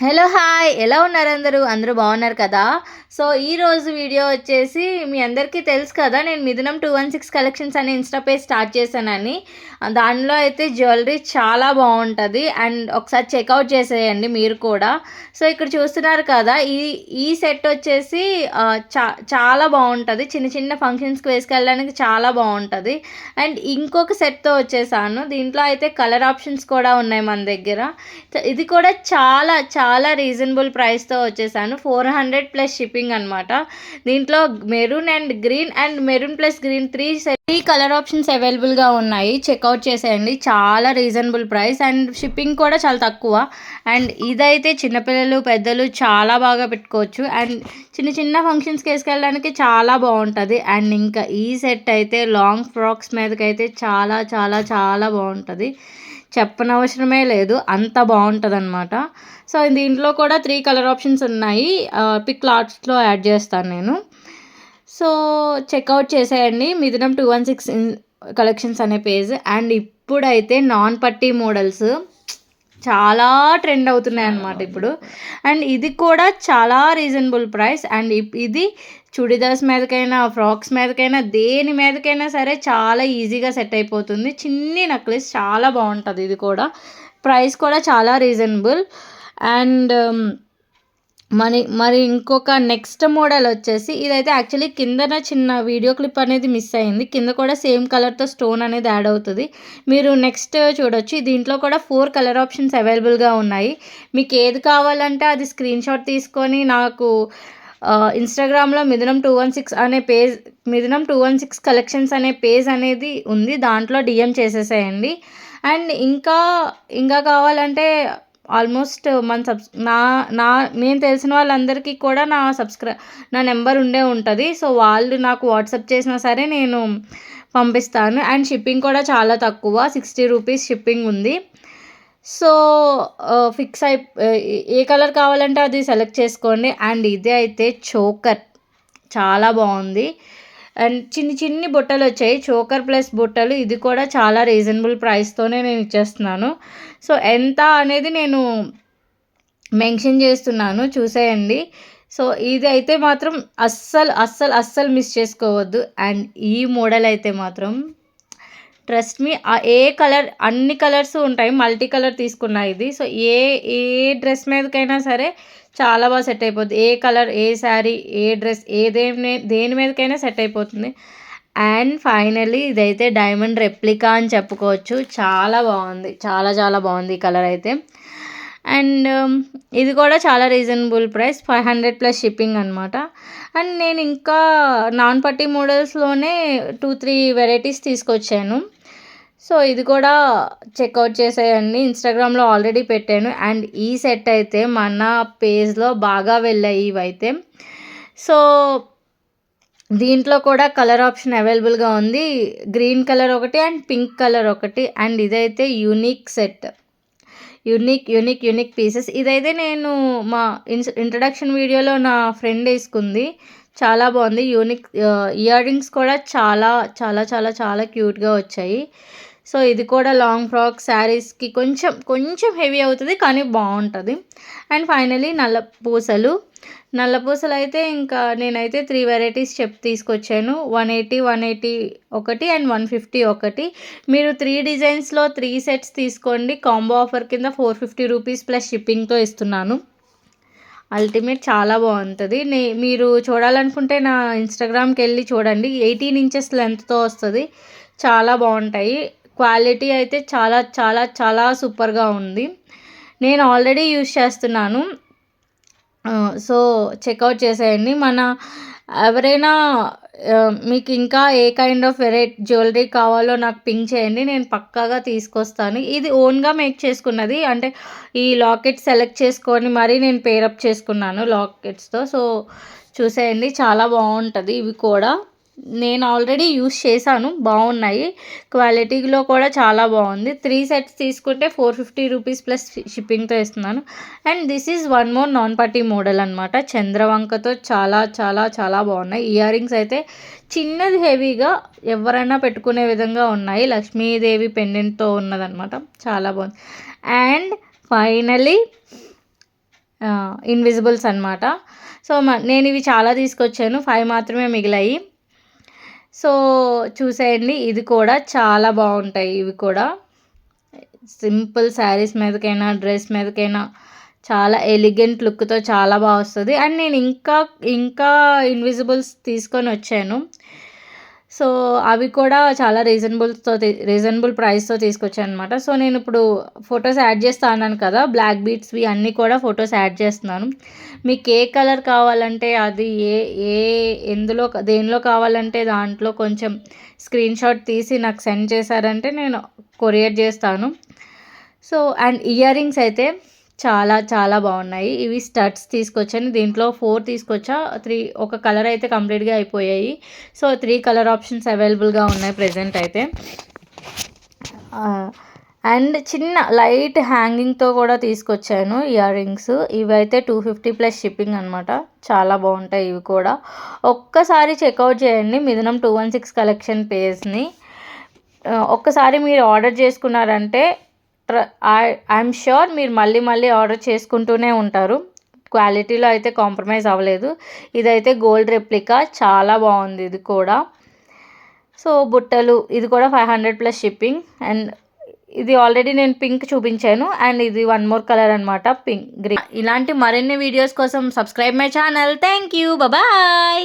Hello hi ఎలా ఉన్నారు అందరూ బాగున్నారు కదా. సో ఈరోజు వీడియో వచ్చేసి మీ అందరికీ తెలుసు కదా, నేను మిథునం 216 కలెక్షన్స్ అనే ఇన్స్టా పేజ్ స్టార్ట్ చేశానని. దానిలో అయితే జ్యువెలరీ చాలా బాగుంటుంది అండ్ ఒకసారి చెక్అవుట్ చేసేయండి మీరు కూడా. సో ఇక్కడ చూస్తున్నారు కదా, ఈ సెట్ వచ్చేసి చాలా బాగుంటుంది, చిన్న చిన్న ఫంక్షన్స్కి వేసుకెళ్ళడానికి చాలా బాగుంటుంది. అండ్ ఇంకొక సెట్తో వచ్చేసాను, దీంట్లో అయితే కలర్ ఆప్షన్స్ కూడా ఉన్నాయి మన దగ్గర. ఇది కూడా చాలా చాలా రీజనబుల్ ప్రైస్తో వచ్చేసాను, 400 ప్లస్ షిప్పింగ్ అనమాట. దీంట్లో maroon and green and maroon plus green three colour options అవైలబుల్గా ఉన్నాయి, చెక్అవుట్ చేసేయండి. చాలా రీజనబుల్ ప్రైస్ అండ్ షిప్పింగ్ కూడా చాలా తక్కువ. అండ్ ఇదైతే చిన్నపిల్లలు పెద్దలు చాలా బాగా పెట్టుకోవచ్చు అండ్ చిన్న చిన్న ఫంక్షన్స్కి వేసుకెళ్ళడానికి చాలా బాగుంటుంది. అండ్ ఇంకా ఈ సెట్ అయితే లాంగ్ ఫ్రాక్స్ మీదకైతే చాలా చాలా చాలా బాగుంటుంది, చెప్పనవసరమే లేదు, అంత బాగుంటుంది అనమాట. సో దీంట్లో కూడా 3 కలర్ ఆప్షన్స్ ఉన్నాయి, పిక్ లాట్స్లో యాడ్ చేస్తాను నేను. సో చెక్అవుట్ చేసేయండి మిథునం 216 కలెక్షన్స్ అనే పేజ్. అండ్ ఇప్పుడైతే నాన్ పట్టీ మోడల్స్ చాలా ట్రెండ్ అవుతున్నాయి అన్నమాట ఇప్పుడు. అండ్ ఇది కూడా చాలా రీజనబుల్ ప్రైస్. అండ్ ఇది చుడిదార్స్ మీదకైనా ఫ్రాక్స్ మీదకైనా దేని మీదకైనా సరే చాలా ఈజీగా సెట్ అయిపోతుంది. చిన్ని నెక్లెస్ చాలా బాగుంటుంది, ఇది కూడా ప్రైస్ కూడా చాలా రీజనబుల్. అండ్ మరి ఇంకొక నెక్స్ట్ మోడల్ వచ్చేసి ఇదైతే యాక్చువల్లీ కిందన చిన్న వీడియో క్లిప్ అనేది మిస్ అయింది, కింద కూడా సేమ్ కలర్తో స్టోన్ అనేది యాడ్ అవుతుంది, మీరు నెక్స్ట్ చూడొచ్చు. దీంట్లో కూడా 4 కలర్ ఆప్షన్స్ అవైలబుల్గా ఉన్నాయి. మీకు ఏది కావాలంటే అది స్క్రీన్ షాట్ తీసుకొని నాకు ఇన్స్టాగ్రామ్లో మిథునం 216 అనే పేజ్, మిథునం 216 కలెక్షన్స్ అనే పేజ్ అనేది ఉంది, దాంట్లో డిఎం చేసేసేయండి. అండ్ ఇంకా కావాలంటే ఆల్మోస్ట్ మన నేను తెలిసిన వాళ్ళందరికీ కూడా నా నెంబర్ ఉంటుంది. సో వాళ్ళు నాకు వాట్సాప్ చేసినా సరే నేను పంపిస్తాను. అండ్ షిప్పింగ్ కూడా చాలా తక్కువ, 60 రూపీస్ షిప్పింగ్ ఉంది. సో ఫిక్స్ ఏ కలర్ కావాలంటే అది సెలెక్ట్ చేసుకోండి. అండ్ ఇదే అయితే చోకర్ చాలా బాగుంది అండ్ చిన్ని బుట్టలు వచ్చాయి, చోకర్ ప్లస్ బుట్టలు. ఇది కూడా చాలా రీజనబుల్ ప్రైస్తోనే నేను ఇచ్చేస్తున్నాను. సో ఎంత అనేది నేను మెన్షన్ చేస్తున్నాను, చూసేయండి. సో ఇది అయితే మాత్రం అస్సలు మిస్ చేసుకోవద్దు. అండ్ ఈ మోడల్ అయితే మాత్రం ట్రస్ట్ మీ, ఏ కలర్ అన్ని కలర్స్ ఉంటాయి, మల్టీ కలర్ తీసుకున్నా ఇది. సో ఏ డ్రెస్ మీదకైనా సరే చాలా బాగా సెట్ అయిపోద్ది, ఏ కలర్ ఏ శారీ ఏ డ్రెస్ దేని మీదకైనా సెట్ అయిపోతుంది. అండ్ ఫైనల్లీ ఇదైతే డైమండ్ రెప్లికా అని చెప్పుకోవచ్చు, చాలా బాగుంది, చాలా చాలా బాగుంది ఈ కలర్ అయితే. అండ్ ఇది కూడా చాలా రీజనబుల్ ప్రైస్, 500 ప్లస్ షిప్పింగ్ అనమాట. అండ్ నేను ఇంకా నాన్ పట్టీ మోడల్స్లోనే 2-3 వెరైటీస్ తీసుకొచ్చాను. సో ఇది కూడా చెక్అవుట్ చేసేయండి, ఇన్స్టాగ్రామ్లో ఆల్రెడీ పెట్టాను. అండ్ ఈ సెట్ అయితే మన పేజ్లో బాగా వెళ్ళాయి ఇవైతే. సో దీంట్లో కూడా కలర్ ఆప్షన్ అవైలబుల్గా ఉంది, గ్రీన్ కలర్ ఒకటి అండ్ పింక్ కలర్ ఒకటి. అండ్ ఇదైతే యూనిక్ సెట్, యూనిక్ పీసెస్. ఇదైతే నేను మా ఇంట్రడక్షన్ వీడియోలో నా ఫ్రెండ్ వేసుకుంది, చాలా బాగుంది. యూనిక్ ఇయర్ రింగ్స్ కూడా చాలా చాలా చాలా చాలా క్యూట్గా వచ్చాయి. సో ఇది కూడా లాంగ్ ఫ్రాక్ శారీస్కి కొంచెం హెవీ అవుతుంది కానీ బాగుంటుంది. అండ్ ఫైనలీ నల్ల పూసలు అయితే ఇంకా నేనైతే 3 వెరైటీస్ తీసుకొచ్చాను, 180 ఒకటి అండ్ 150 ఒకటి. మీరు 3 డిజైన్స్లో 3 సెట్స్ తీసుకోండి, కాంబో ఆఫర్ కింద 450 రూపీస్ ప్లస్ షిప్పింగ్తో ఇస్తున్నాను. అల్టిమేట్ చాలా బాగుంటుంది. మీరు చూడాలనుకుంటే నా ఇన్స్టాగ్రామ్కి వెళ్ళి చూడండి, 18 ఇంచెస్ లెంత్తో వస్తుంది, చాలా బాగుంటాయి. క్వాలిటీ అయితే చాలా చాలా చాలా సూపర్గా ఉంది, నేను ఆల్రెడీ యూజ్ చేస్తున్నాను. సో చెక్అవుట్ చేసేయండి. ఎవరైనా మీకు ఇంకా ఏ కైండ్ ఆఫ్ జ్యువెలరీ కావాలో నాకు పింక్ చేయండి, నేను పక్కాగా తీసుకొస్తాను. ఇది ఓన్గా మేక్ చేసుకున్నది, అంటే ఈ లాకెట్ సెలెక్ట్ చేసుకొని మరీ నేను పేరప్ చేసుకున్నాను లాకెట్స్తో. సో చూసేయండి, చాలా బాగుంటుంది. ఇవి కూడా నేను ఆల్రెడీ యూస్ చేశాను, బాగున్నాయి, క్వాలిటీలో కూడా చాలా బాగుంది. 3 సెట్స్ తీసుకుంటే 450 రూపీస్ ప్లస్ షిప్పింగ్తో ఇస్తున్నాను. And this is one more non పట్టీ మోడల్ అనమాట, చంద్రవంకతో చాలా చాలా చాలా బాగున్నాయి. ఇయర్ రింగ్స్ అయితే చిన్నది హెవీగా ఎవరైనా పెట్టుకునే విధంగా ఉన్నాయి, లక్ష్మీదేవి పెండెంట్తో ఉన్నదనమాట, చాలా బాగుంది. అండ్ ఫైనలీ ఇన్విజిబుల్స్ అనమాట. సో నేను ఇవి చాలా తీసుకొచ్చాను, 5 మాత్రమే మిగిలాయి. సో చూసేయండి, ఇది కూడా చాలా బాగుంటాయి. ఇవి కూడా సింపుల్ శారీస్ మీదకైనా డ్రెస్ మీదకైనా చాలా ఎలిగెంట్ లుక్తో చాలా బాగా వస్తుంది. అండ్ నేను ఇంకా ఇన్విజిబుల్స్ తీసుకొని వచ్చాను. సో అవి కూడా చాలా రీజనబుల్ ప్రైస్తో తీసుకొచ్చాను అనమాట. సో నేను ఇప్పుడు ఫొటోస్ యాడ్ చేస్తా అన్నాను కదా, బ్లాక్ బీడ్స్వి అన్నీ కూడా ఫొటోస్ యాడ్ చేస్తున్నాను. మీకు ఏ కలర్ కావాలంటే అది దేనిలో కావాలంటే దాంట్లో కొంచెం స్క్రీన్ షాట్ తీసి నాకు సెండ్ చేశారంటే నేను కొరియర్ చేస్తాను. సో అండ్ ఇయర్ రింగ్స్ అయితే చాలా చాలా బాగున్నాయి. ఇవి స్టడ్స్ తీసుకొచ్చాను, దీంట్లో 4 తీసుకొచ్చా. 3 ఒక కలర్ అయితే కంప్లీట్గా అయిపోయాయి. సో 3 కలర్ ఆప్షన్స్ అవైలబుల్గా ఉన్నాయి ప్రజెంట్ అయితే. అండ్ చిన్న లైట్ హ్యాంగింగ్తో కూడా తీసుకొచ్చాను ఇయర్ రింగ్స్. ఇవైతే 250+ షిప్పింగ్ అనమాట. చాలా బాగుంటాయి ఇవి కూడా. ఒక్కసారి చెక్అవుట్ చేయండి మిథునం 216 కలెక్షన్ పేజ్ని. ఒక్కసారి మీరు ఆర్డర్ చేసుకున్నారంటే ఐఎమ్ ష్యూర్ మీరు మళ్ళీ ఆర్డర్ చేసుకుంటూనే ఉంటారు. క్వాలిటీలో అయితే కాంప్రమైజ్ అవ్వలేదు. ఇదైతే గోల్డ్ రెప్లికా, చాలా బాగుంది ఇది కూడా. సో బుట్టలు, ఇది కూడా 500+ షిప్పింగ్. అండ్ ఇది ఆల్రెడీ నేను పింక్ చూపించాను. అండ్ ఇది 1 మోర్ కలర్ అనమాట, పింక్ గ్రీన్. ఇలాంటి మరిన్ని వీడియోస్ కోసం subscribe my channel. Thank you, bye.